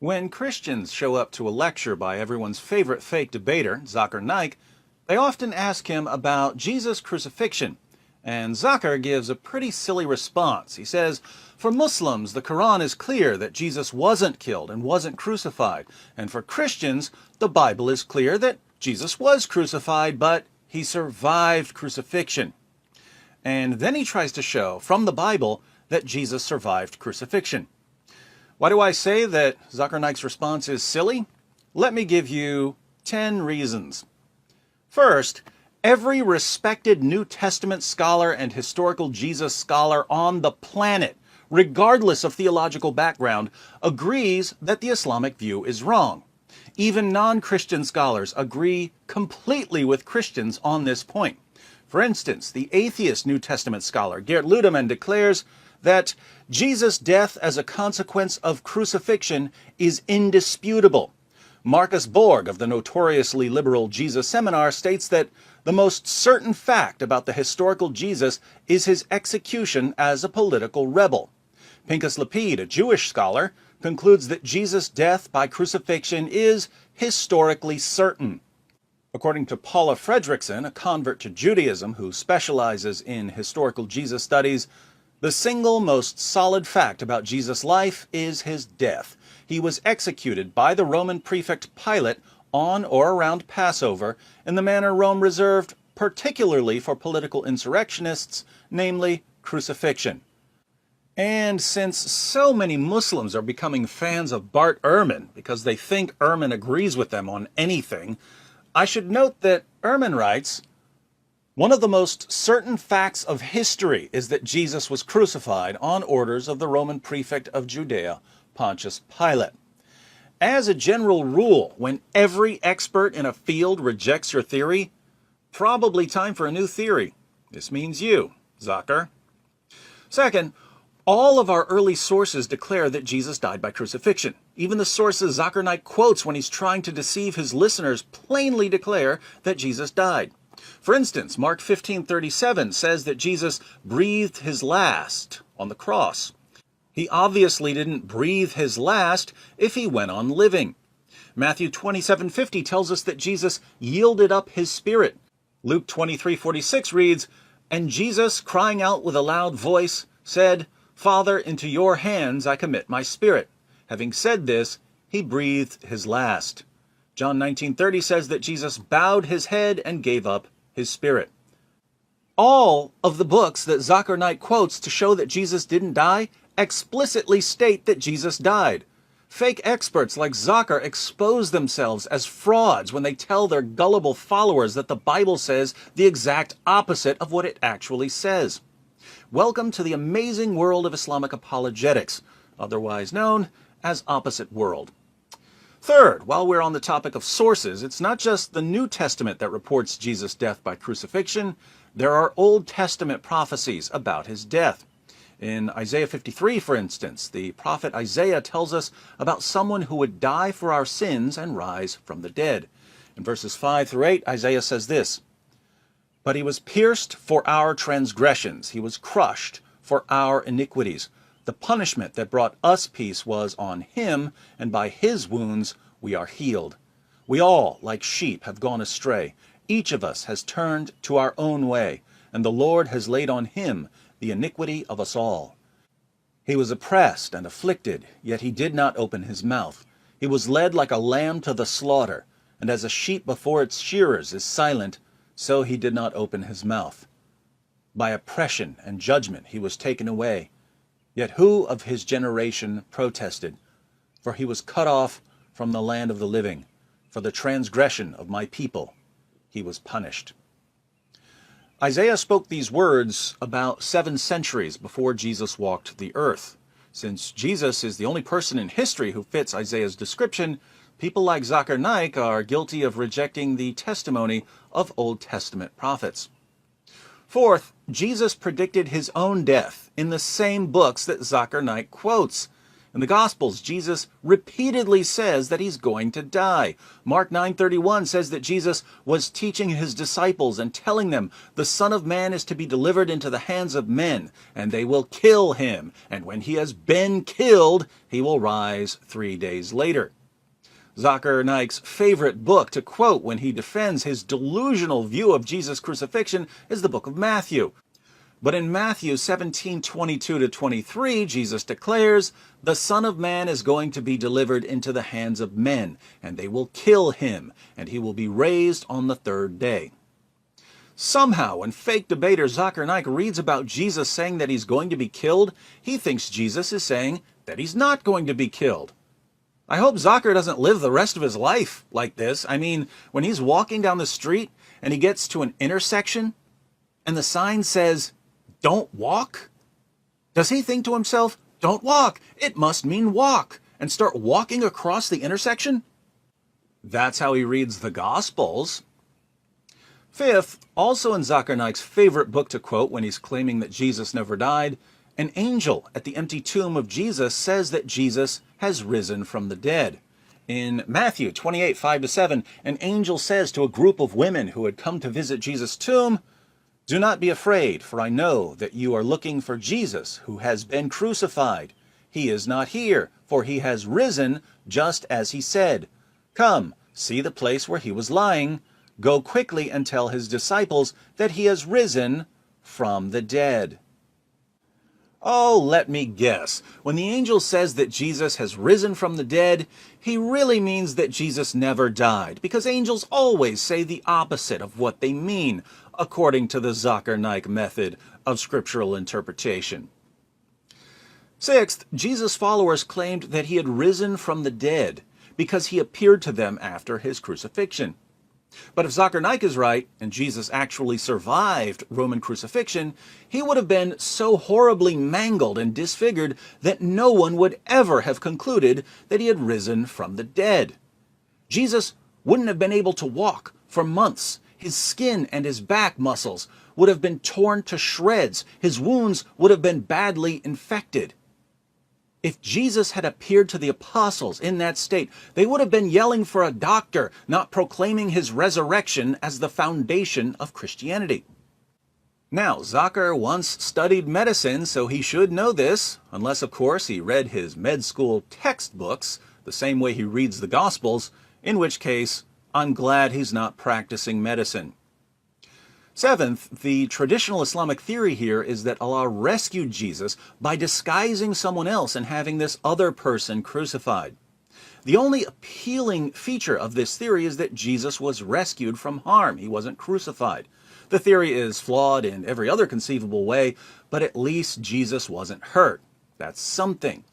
When Christians show up to a lecture by everyone's favorite fake debater, Nايk, they often ask him about Jesus' crucifixion. And ذاكر gives a pretty silly response. He says, for Muslims, the Quran is clear that Jesus wasn't killed and wasn't crucified. And for Christians, the Bible is clear that Jesus was crucified, but he survived crucifixion. And then he tries to show from the Bible that Jesus survived crucifixion. Why do I say that Náik's response is silly? Let me give you 10 reasons. First, every respected New Testament scholar and historical Jesus scholar on the planet, regardless of theological background, agrees that the Islamic view is wrong. Even non-Christian scholars agree completely with Christians on this point. For instance, the atheist New Testament scholar Geert Ludemann declares that Jesus' death as a consequence of crucifixion is indisputable. Marcus Borg of the notoriously liberal Jesus Seminar states that the most certain fact about the historical Jesus is his execution as a political rebel. Pinchas Lapid, a Jewish scholar, concludes that Jesus' death by crucifixion is historically certain. According to Paula Fredrickson, a convert to Judaism who specializes in historical Jesus studies, the single most solid fact about Jesus' life is his death. He was executed by the Roman prefect Pilate on or around Passover in the manner Rome reserved particularly for political insurrectionists, namely crucifixion. And since so many Muslims are becoming fans of Bart Ehrman because they think Ehrman agrees with them on anything, I should note that Ehrman writes, one of the most certain facts of history is that Jesus was crucified on orders of the Roman prefect of Judea, Pontius Pilate. As a general rule, when every expert in a field rejects your theory, probably time for a new theory. This means you, ذاكر. Second, all of our early sources declare that Jesus died by crucifixion. Even the sources Náik quotes when he's trying to deceive his listeners plainly declare that Jesus died. For instance, Mark 15:37 says that Jesus breathed his last on the cross. He obviously didn't breathe his last if he went on living. Matthew 27:50 tells us that Jesus yielded up his spirit. Luke 23:46 reads, and Jesus, crying out with a loud voice, said, Father, into your hands I commit my spirit. Having said this, he breathed his last. John 19:30 says that Jesus bowed his head and gave up his spirit. All of the books that Náik quotes to show that Jesus didn't die explicitly state that Jesus died. Fake experts like ذاكر expose themselves as frauds when they tell their gullible followers that the Bible says the exact opposite of what it actually says. Welcome to the amazing world of Islamic apologetics, otherwise known as Opposite World. Third, while we're on the topic of sources, it's not just the New Testament that reports Jesus' death by crucifixion. There are Old Testament prophecies about his death. In Isaiah 53, for instance, the prophet Isaiah tells us about someone who would die for our sins and rise from the dead. In verses 5 through 8, Isaiah says this, but he was pierced for our transgressions, he was crushed for our iniquities. The punishment that brought us peace was on him, and by his wounds we are healed. We all, like sheep, have gone astray. Each of us has turned to our own way, and the Lord has laid on him the iniquity of us all. He was oppressed and afflicted, yet he did not open his mouth. He was led like a lamb to the slaughter, and as a sheep before its shearers is silent, so he did not open his mouth. By oppression and judgment he was taken away. Yet who of his generation protested? For he was cut off from the land of the living. For the transgression of my people he was punished. Isaiah spoke these words about 7 centuries before Jesus walked the earth. Since Jesus is the only person in history who fits Isaiah's description, people like Náik are guilty of rejecting the testimony of Old Testament prophets. Fourth, Jesus predicted his own death in the same books that Náik quotes. In the Gospels, Jesus repeatedly says that he's going to die. Mark 9:31 says that Jesus was teaching his disciples and telling them, "The Son of Man is to be delivered into the hands of men, and they will kill him. And when he has been killed, he will rise 3 days later." ذاكر Naik's favorite book to quote when he defends his delusional view of Jesus' crucifixion is the book of Matthew. But in Matthew 17:22-23, Jesus declares, "The Son of Man is going to be delivered into the hands of men, and they will kill him, and he will be raised on the third day." Somehow, when fake debater ذاكر Naik reads about Jesus saying that he's going to be killed, he thinks Jesus is saying that he's not going to be killed. I hope ذاكر doesn't live the rest of his life like this. I mean, when he's walking down the street and he gets to an intersection and the sign says, "Don't walk," does he think to himself, "Don't walk, it must mean walk," and start walking across the intersection? That's how he reads the Gospels. Fifth, also in ذاكر Naik's favorite book to quote when he's claiming that Jesus never died, an angel at the empty tomb of Jesus says that Jesus has risen from the dead. In Matthew 28:5-7, an angel says to a group of women who had come to visit Jesus' tomb, "Do not be afraid, for I know that you are looking for Jesus, who has been crucified. He is not here, for he has risen, just as he said. Come, see the place where he was lying. Go quickly and tell his disciples that he has risen from the dead." Oh, let me guess. When the angel says that Jesus has risen from the dead, he really means that Jesus never died, because angels always say the opposite of what they mean, according to the ذاكر Naik method of scriptural interpretation. Sixth, Jesus' followers claimed that he had risen from the dead because he appeared to them after his crucifixion. But if ذاكر Naik is right, and Jesus actually survived Roman crucifixion, he would have been so horribly mangled and disfigured that no one would ever have concluded that he had risen from the dead. Jesus wouldn't have been able to walk for months. His skin and his back muscles would have been torn to shreds. His wounds would have been badly infected. If Jesus had appeared to the apostles in that state, they would have been yelling for a doctor, not proclaiming his resurrection as the foundation of Christianity. Now, ذاكر once studied medicine, so he should know this, unless, of course, he read his med school textbooks the same way he reads the Gospels, in which case, I'm glad he's not practicing medicine. Seventh, the traditional Islamic theory here is that Allah rescued Jesus by disguising someone else and having this other person crucified. The only appealing feature of this theory is that Jesus was rescued from harm. He wasn't crucified. The theory is flawed in every other conceivable way, but at least Jesus wasn't hurt. That's something.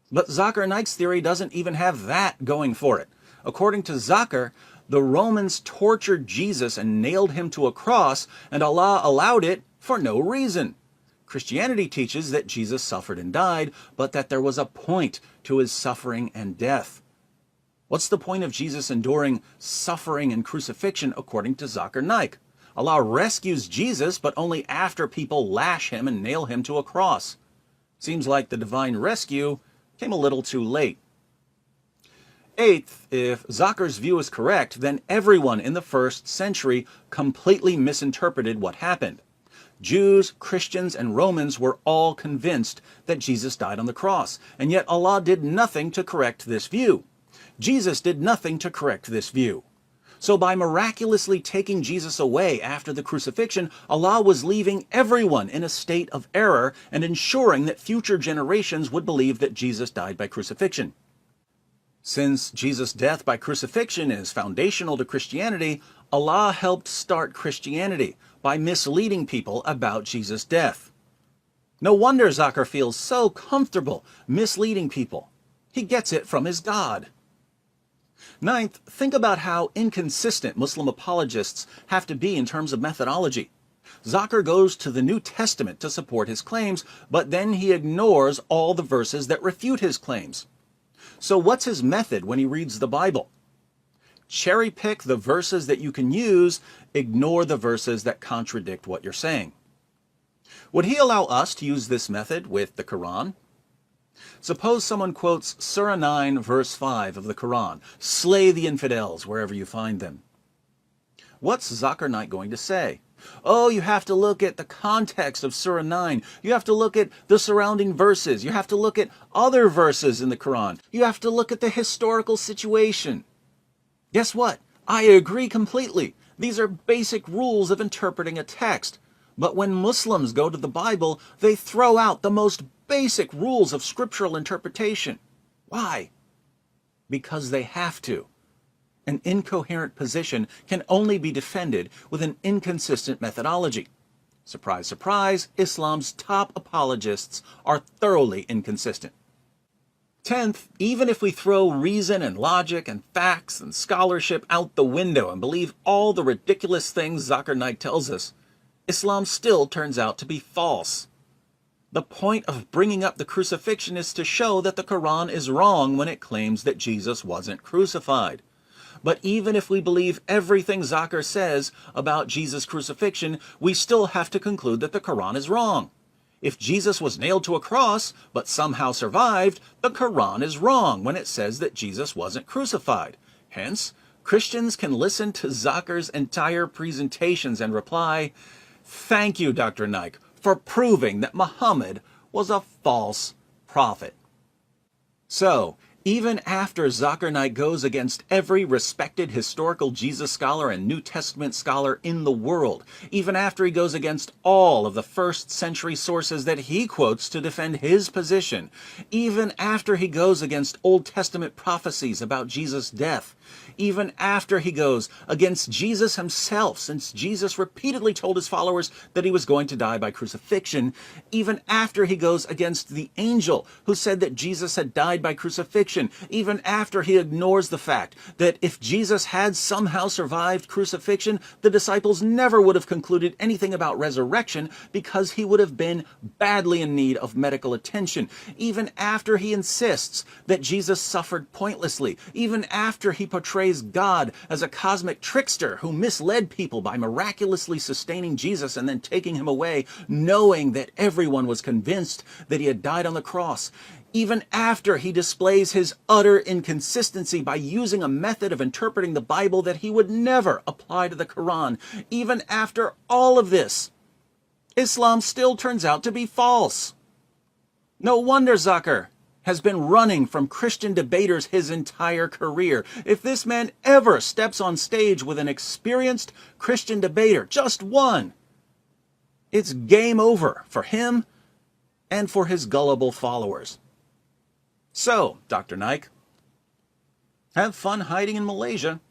But ذاكر Naik's theory doesn't even have that going for it. According to ذاكر, the Romans tortured Jesus and nailed him to a cross, and Allah allowed it for no reason. Christianity teaches that Jesus suffered and died, but that there was a point to his suffering and death. What's the point of Jesus enduring suffering and crucifixion according to ذاكر Naik? Allah rescues Jesus, but only after people lash him and nail him to a cross. Seems like the divine rescue came a little too late. Eighth, if ذاكر's view is correct, then everyone in the first century completely misinterpreted what happened. Jews, Christians, and Romans were all convinced that Jesus died on the cross, and yet Allah did nothing to correct this view. Jesus did nothing to correct this view. So by miraculously taking Jesus away after the crucifixion, Allah was leaving everyone in a state of error and ensuring that future generations would believe that Jesus died by crucifixion. Since Jesus' death by crucifixion is foundational to Christianity, Allah helped start Christianity by misleading people about Jesus' death. No wonder ذاكر feels so comfortable misleading people. He gets it from his God. Ninth, think about how inconsistent Muslim apologists have to be in terms of methodology. ذاكر goes to the New Testament to support his claims, but then he ignores all the verses that refute his claims. So what's his method when he reads the Bible? Cherry pick the verses that you can use, ignore the verses that contradict what you're saying. Would he allow us to use this method with the Quran? Suppose someone quotes Surah 9, verse 5 of the Quran, "Slay the infidels wherever you find them." What's ذاكر Naik going to say? Oh, you have to look at the context of Surah 9. You have to look at the surrounding verses. You have to look at other verses in the Quran. You have to look at the historical situation. Guess what? I agree completely. These are basic rules of interpreting a text. But when Muslims go to the Bible, they throw out the most basic rules of scriptural interpretation. Why? Because they have to. An incoherent position can only be defended with an inconsistent methodology. Surprise, surprise, Islam's top apologists are thoroughly inconsistent. 10th, even if we throw reason and logic and facts and scholarship out the window and believe all the ridiculous things ذاكر Naik tells us, Islam still turns out to be false. The point of bringing up the crucifixion is to show that the Quran is wrong when it claims that Jesus wasn't crucified. But even if we believe everything ذاكر says about Jesus' crucifixion, we still have to conclude that the Quran is wrong. If Jesus was nailed to a cross, but somehow survived, the Quran is wrong when it says that Jesus wasn't crucified. Hence, Christians can listen to ذاكر's entire presentations and reply, "Thank you, Dr. Naik, for proving that Muhammad was a false prophet." So, even after ذاكر Naik goes against every respected historical Jesus scholar and New Testament scholar in the world, even after he goes against all of the first century sources that he quotes to defend his position, even after he goes against Old Testament prophecies about Jesus' death, even after he goes against Jesus himself, since Jesus repeatedly told his followers that he was going to die by crucifixion, even after he goes against the angel who said that Jesus had died by crucifixion, even after he ignores the fact that if Jesus had somehow survived crucifixion, the disciples never would have concluded anything about resurrection because he would have been badly in need of medical attention, even after he insists that Jesus suffered pointlessly, even after he portrays God as a cosmic trickster who misled people by miraculously sustaining Jesus and then taking him away, knowing that everyone was convinced that he had died on the cross, even after he displays his utter inconsistency by using a method of interpreting the Bible that he would never apply to the Quran, even after all of this, Islam still turns out to be false. No wonder ذاكر has been running from Christian debaters his entire career. If this man ever steps on stage with an experienced Christian debater, just one, it's game over for him and for his gullible followers. So, Dr. Naik, have fun hiding in Malaysia.